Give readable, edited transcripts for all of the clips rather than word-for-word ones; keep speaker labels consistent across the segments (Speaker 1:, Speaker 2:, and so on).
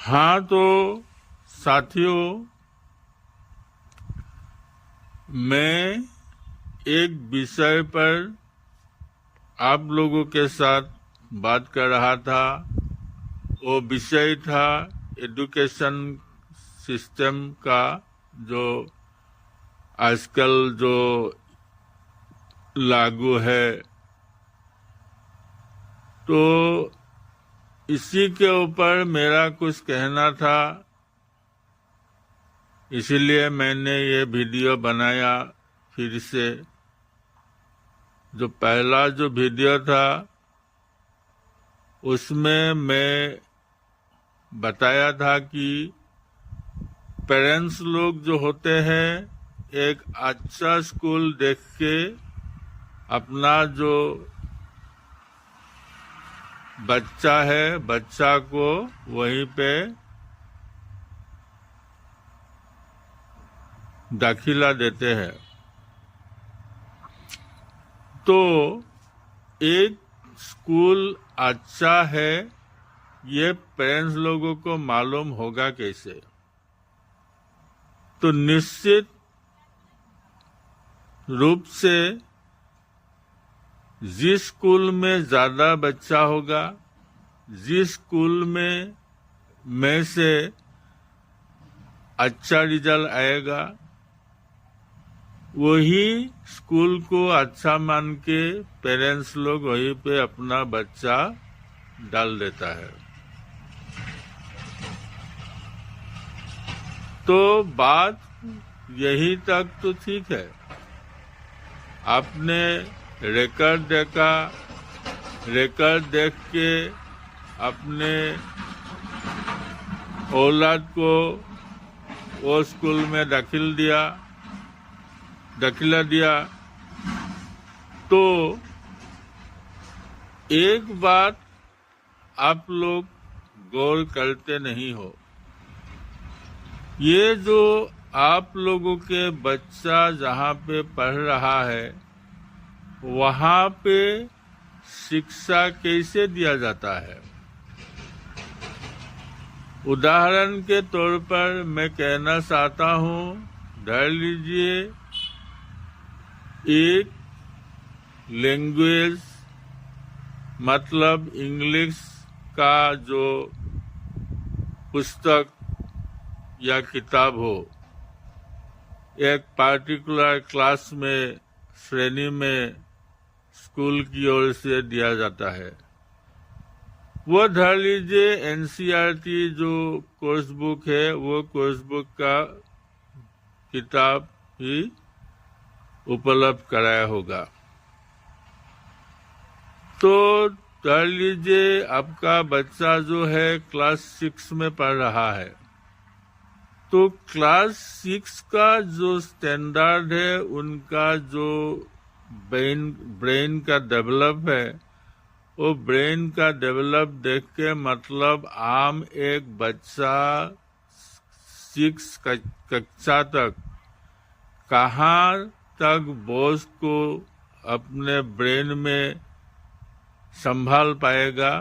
Speaker 1: हाँ, तो साथियों, मैं एक विषय पर आप लोगों के साथ बात कर रहा था। वो विषय था एजुकेशन सिस्टम का, जो आजकल जो लागू है। तो इसी के ऊपर मेरा कुछ कहना था, इसीलिए मैंने ये वीडियो बनाया फिर से। जो पहला जो वीडियो था उसमें मैं बताया था कि पेरेंट्स लोग जो होते हैं एक अच्छा स्कूल देख के अपना जो बच्चा है, बच्चा को वहीं पे दाखिला देते हैं। तो एक स्कूल अच्छा है ये पेरेंट्स लोगों को मालूम होगा कैसे? तो निश्चित रूप से जिस स्कूल में ज्यादा बच्चा होगा, जिस स्कूल में से अच्छा रिजल्ट आएगा, वही स्कूल को अच्छा मान के पेरेंट्स लोग वहीं पे अपना बच्चा डाल देता है। तो बात यही तक तो ठीक है। आपने रिकॉर्ड देखा, रिकॉर्ड देख के अपने औलाद को वो स्कूल में दाखिला दिया। तो एक बात आप लोग गौर करते नहीं हो, ये जो आप लोगों के बच्चा जहाँ पे पढ़ रहा है वहाँ पे शिक्षा कैसे दिया जाता है। उदाहरण के तौर पर मैं कहना चाहता हूँ, धर लीजिए एक लैंग्वेज मतलब इंग्लिश का जो पुस्तक या किताब हो, एक पार्टिकुलर क्लास में, श्रेणी में स्कूल की ओर से दिया जाता है। वो धर लीजिए एनसीईआरटी जो कोर्स बुक है, वो कोर्स बुक का किताब ही उपलब्ध कराया होगा। तो धर लीजिए आपका बच्चा जो है क्लास 6 में पढ़ रहा है, तो क्लास 6 का जो स्टैंडर्ड है, उनका जो ब्रेन का डेवलप है, वो ब्रेन का डेवलप देख के मतलब आम एक बच्चा 6 कक्षा तक कहाँ तक बोझ को अपने ब्रेन में संभाल पाएगा,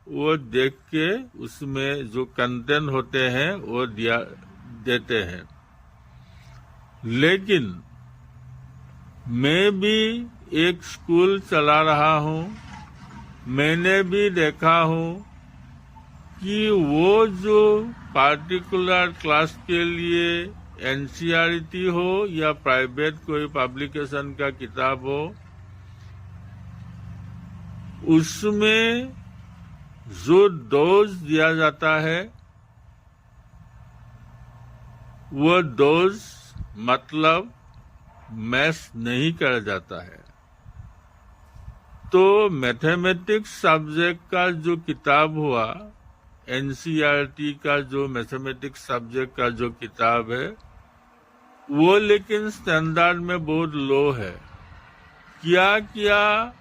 Speaker 1: वो देख के उसमें जो कंटेंट होते हैं वो देते हैं। लेकिन मैं भी एक स्कूल चला रहा हूँ, मैंने भी देखा हूँ कि वो जो पार्टिकुलर क्लास के लिए एनसीईआरटी हो या प्राइवेट कोई पब्लिकेशन का किताब हो, उसमें जो डोज दिया जाता है वो डोज मतलब मैच नहीं करा जाता है। तो मैथमेटिक्स सब्जेक्ट का जो किताब हुआ, एनसीईआरटी का जो मैथमेटिक्स सब्जेक्ट का जो किताब है, वो लेकिन स्टैंडर्ड में बहुत लो है। क्या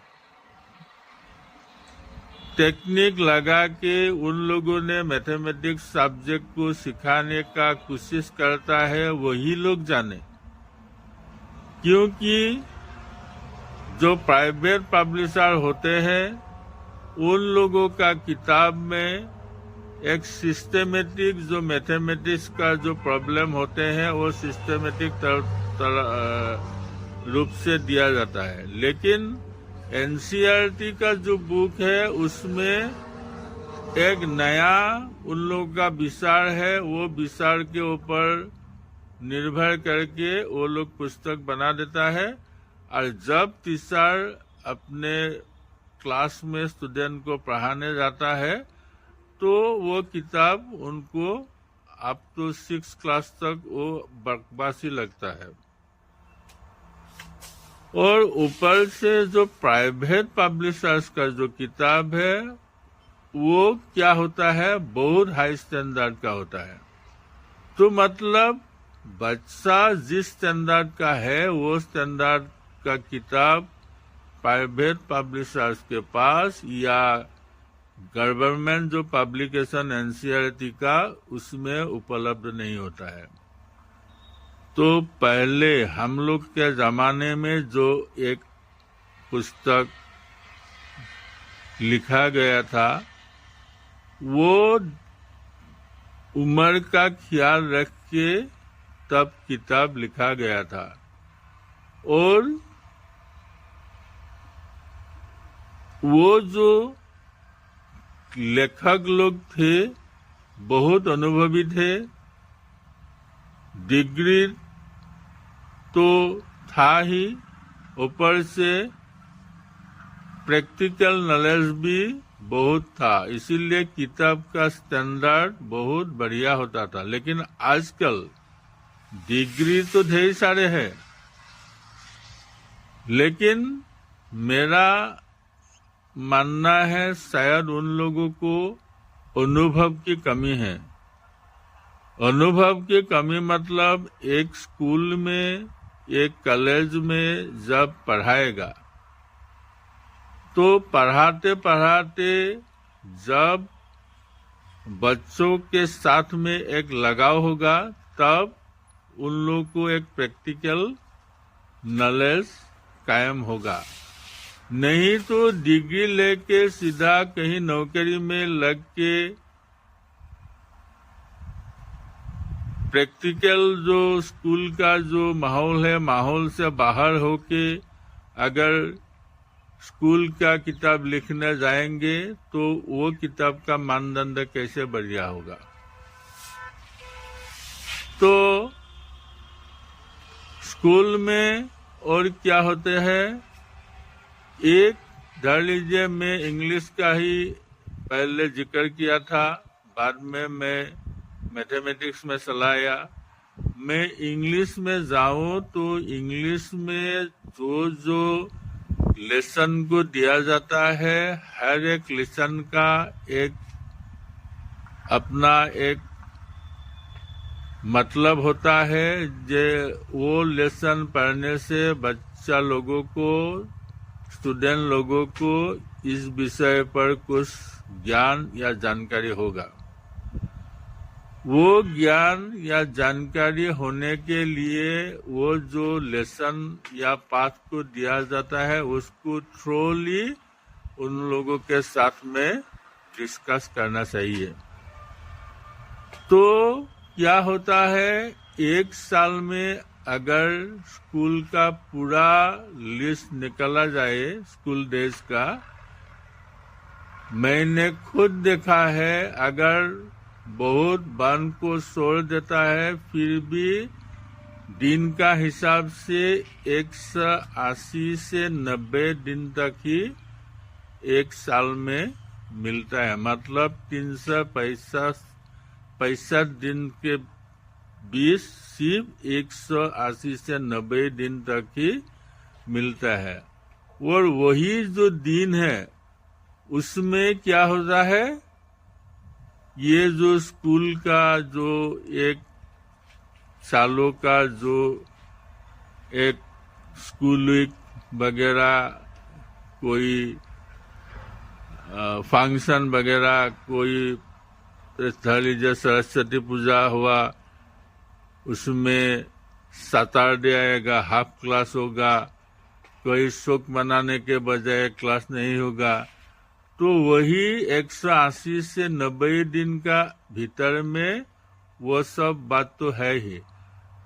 Speaker 1: टेक्निक लगा के उन लोगों ने मैथमेटिक्स सब्जेक्ट को सिखाने का कोशिश करता है, वही लोग जाने। क्योंकि जो प्राइवेट पब्लिशर होते हैं उन लोगों का किताब में एक सिस्टेमेटिक जो मैथमेटिक्स का जो प्रॉब्लम होते हैं वो सिस्टेमेटिक रूप से दिया जाता है, लेकिन एनसीईआरटी का जो बुक है उसमें एक नया उन लोगों का विचार है, वो विचार के ऊपर निर्भर करके वो लोग पुस्तक बना देता है। और जब टीचर अपने क्लास में स्टूडेंट को पढ़ाने जाता है तो वो किताब उनको अप टू 6 क्लास तक वो बकवासी लगता है। और ऊपर से जो प्राइवेट पब्लिशर्स का जो किताब है वो क्या होता है, बहुत हाई स्टैंडर्ड का होता है। तो मतलब बच्चा जिस स्टैंडर्ड का है वो स्टैंडर्ड का किताब प्राइवेट पब्लिशर्स के पास या गवर्नमेंट जो पब्लिकेशन एनसीईआरटी का उसमें उपलब्ध नहीं होता है। तो पहले हम लोग के जमाने में जो एक पुस्तक लिखा गया था वो उम्र का ख्याल रख के तब किताब लिखा गया था, और वो जो लेखक लोग थे बहुत अनुभवी थे, डिग्री तो था ही, ऊपर से प्रैक्टिकल नॉलेज भी बहुत था, इसीलिए किताब का स्टैंडर्ड बहुत बढ़िया होता था। लेकिन आजकल डिग्री तो ढेर सारे हैं, लेकिन मेरा मानना है शायद उन लोगों को अनुभव की कमी है। अनुभव की कमी मतलब एक स्कूल में, एक कॉलेज में जब पढ़ाएगा तो पढ़ाते पढ़ाते जब बच्चों के साथ में एक लगाव होगा तब उन लोगों को एक प्रैक्टिकल नॉलेज कायम होगा। नहीं तो डिग्री लेके सीधा कहीं नौकरी में लग के प्रैक्टिकल जो स्कूल का जो माहौल है, माहौल से बाहर होके अगर स्कूल का किताब लिखने जाएंगे तो वो किताब का मानदंड कैसे बढ़िया होगा। तो स्कूल में और क्या होते हैं, एक धर लीजिए मैं इंग्लिश का ही पहले जिक्र किया था, बाद में मैं मैथमेटिक्स में चलाया। मैं इंग्लिश में जाऊं तो इंग्लिश में जो लेसन को दिया जाता है, हर एक लेसन का एक अपना एक मतलब होता है। जे वो लेसन पढ़ने से बच्चा लोगों को, स्टूडेंट लोगों को इस विषय पर कुछ ज्ञान या जानकारी होगा। वो ज्ञान या जानकारी होने के लिए वो जो लेसन या पाठ को दिया जाता है उसको थ्रोली उन लोगों के साथ में डिस्कस करना चाहिए। तो क्या होता है, एक साल में अगर स्कूल का पूरा लिस्ट निकाला जाए स्कूल डेज का, मैंने खुद देखा है अगर बहुत बन को छोड़ देता है फिर भी दिन का हिसाब से 180 से 90 दिन तक ही एक साल में मिलता है। मतलब 365 दिन के बीच सिर्फ 180 से 90 दिन तक ही मिलता है। और वही जो दिन है उसमें क्या होता है, ये जो स्कूल का जो एक सालों का जो एक स्कूल वगैरह कोई फंक्शन वगैरह, कोई मान लीजिए सरस्वती पूजा हुआ, उसमें सैटरडे आएगा, हाफ क्लास होगा, कोई शोक मनाने के बजाय क्लास नहीं होगा। तो वही 180 से 90 दिन का भीतर में वो सब बात तो है ही।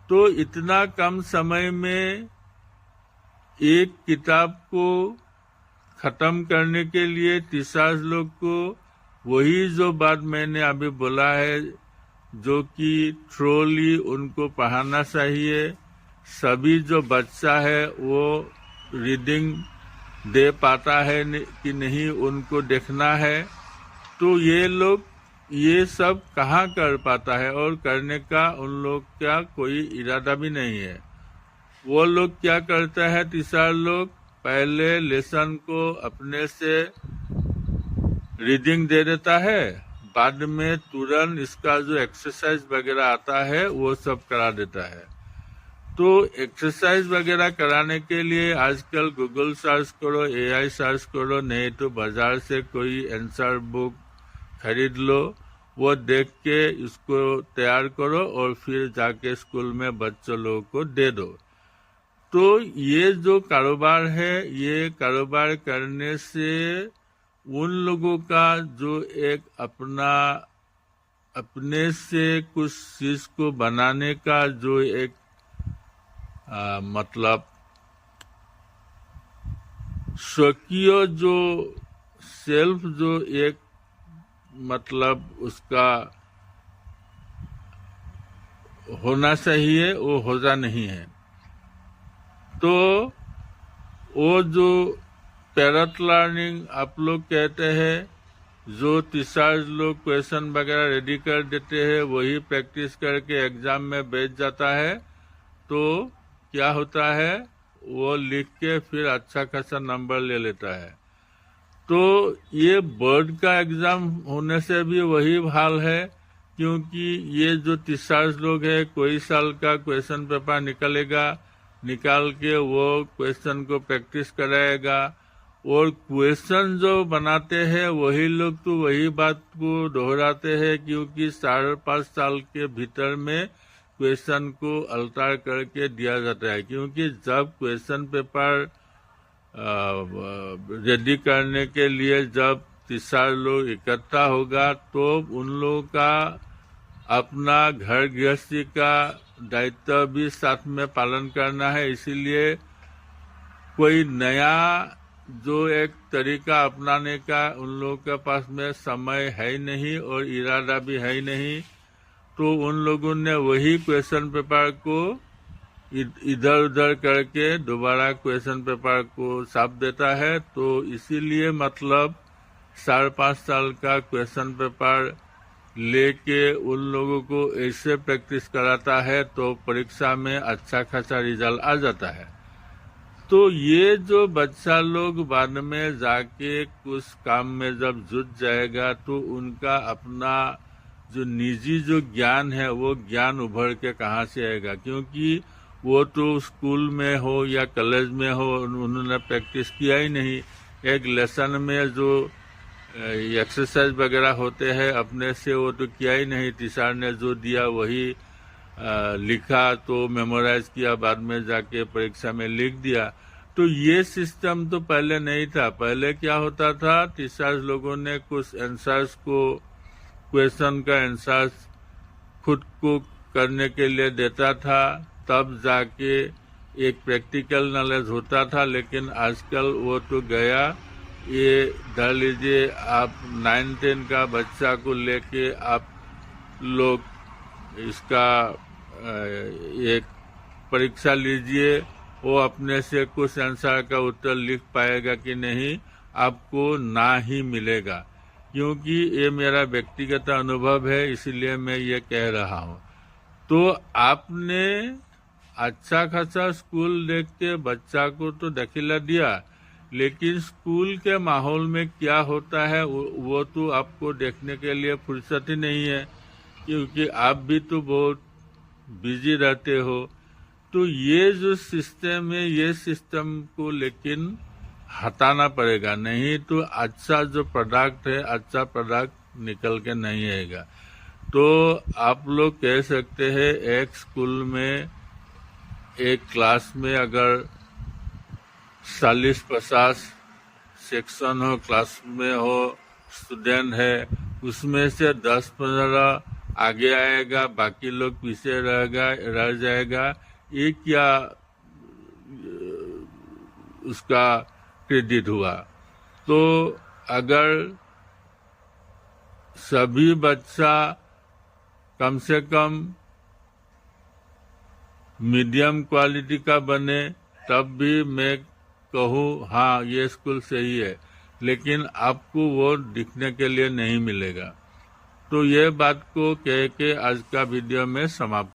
Speaker 1: तो इतना कम समय में एक किताब को खत्म करने के लिए टीचर्स लोग को वही जो बात मैंने अभी बोला है, जो कि थ्रोली उनको पढ़ाना चाहिए। सभी जो बच्चा है वो रीडिंग दे पाता है कि नहीं, उनको देखना है। तो ये लोग ये सब कहाँ कर पाता है, और करने का उन लोग का कोई इरादा भी नहीं है। वो लोग क्या करता है, टीचर लोग पहले लेसन को अपने से रीडिंग दे देता है, बाद में तुरंत इसका जो एक्सरसाइज वगैरह आता है वो सब करा देता है। तो एक्सरसाइज वगैरह कराने के लिए आजकल गूगल सर्च करो, AI सर्च करो, नहीं तो बाजार से कोई आंसर बुक खरीद लो, वो देख के इसको तैयार करो और फिर जाके स्कूल में बच्चों लोगों को दे दो। तो ये जो कारोबार है, ये कारोबार करने से उन लोगों का जो एक अपने से कुछ चीज को बनाने का जो एक मतलब स्वकीय जो सेल्फ जो एक मतलब उसका होना चाहिए, वो होता नहीं है। तो वो जो पैरट लर्निंग आप लोग कहते हैं, जो टीचर्स लोग क्वेश्चन वगैरह रेडी कर देते हैं, वही प्रैक्टिस करके एग्जाम में बैठ जाता है, तो क्या होता है, वो लिख के फिर अच्छा खासा नंबर ले लेता है। तो ये बोर्ड का एग्जाम होने से भी वही हाल है, क्योंकि ये जो टीचर्स लोग हैं, कोई साल का क्वेश्चन पेपर निकाल के वो क्वेश्चन को प्रैक्टिस कराएगा, और क्वेश्चन जो बनाते हैं वही लोग तो वही बात को दोहराते हैं, क्योंकि 5.5 साल के भीतर में क्वेश्चन को अल्टर करके दिया जाता है। क्योंकि जब क्वेश्चन पेपर रेडी करने के लिए जब टीचर लोग इकट्ठा होगा, तो उन लोगों का अपना घर गृहस्थी का दायित्व भी साथ में पालन करना है। इसीलिए कोई नया जो एक तरीका अपनाने का उन लोगों के पास में समय है ही नहीं और इरादा भी है ही नहीं। तो उन लोगों ने वही क्वेश्चन पेपर को इधर उधर करके दोबारा क्वेश्चन पेपर को छाप देता है। तो इसीलिए मतलब 5.5 साल का क्वेश्चन पेपर लेके उन लोगों को ऐसे प्रैक्टिस कराता है, तो परीक्षा में अच्छा खासा रिजल्ट आ जाता है। तो ये जो बच्चा लोग बाद में जाके कुछ काम में जब जुट जाएगा, तो उनका अपना जो निजी जो ज्ञान है वो ज्ञान उभर के कहाँ से आएगा, क्योंकि वो तो स्कूल में हो या कॉलेज में हो उन्होंने प्रैक्टिस किया ही नहीं। एक लेसन में जो एक्सरसाइज वगैरह होते हैं अपने से वो तो किया ही नहीं, टीचर ने जो दिया वही लिखा तो मेमोराइज किया, बाद में जाके परीक्षा में लिख दिया। तो ये सिस्टम तो पहले नहीं था। पहले क्या होता था, टीचर्स लोगों ने कुछ आंसर्स को क्वेश्चन का आंसर खुद को करने के लिए देता था, तब जाके एक प्रैक्टिकल नॉलेज होता था। लेकिन आजकल वो तो गया। ये धर लीजिए आप 9-10 का बच्चा को लेके आप लोग इसका एक परीक्षा लीजिए, वो अपने से कुछ आंसर का उत्तर लिख पाएगा कि नहीं, आपको ना ही मिलेगा। क्योंकि ये मेरा व्यक्तिगत अनुभव है, इसलिए मैं ये कह रहा हूँ। तो आपने अच्छा खासा स्कूल देख के बच्चा को तो दाखिला दिया, लेकिन स्कूल के माहौल में क्या होता है वो तो आपको देखने के लिए फुर्सत ही नहीं है, क्योंकि आप भी तो बहुत बिजी रहते हो। तो ये जो सिस्टम है, ये सिस्टम को लेकिन हटाना पड़ेगा, नहीं तो अच्छा जो प्रोडक्ट है, अच्छा प्रोडक्ट निकल के नहीं आएगा। तो आप लोग कह सकते हैं एक स्कूल में एक क्लास में अगर 40-50 सेक्शन हो, क्लास में हो, स्टूडेंट है, उसमें से 10-15 आगे आएगा, बाकी लोग पीछे रह जाएगा, ये क्या उसका क्रेडिट हुआ? तो अगर सभी बच्चा कम से कम मीडियम क्वालिटी का बने, तब भी मैं कहूँ हाँ ये स्कूल सही है, लेकिन आपको वो दिखने के लिए नहीं मिलेगा। तो ये बात को कह के आज का वीडियो में समाप्त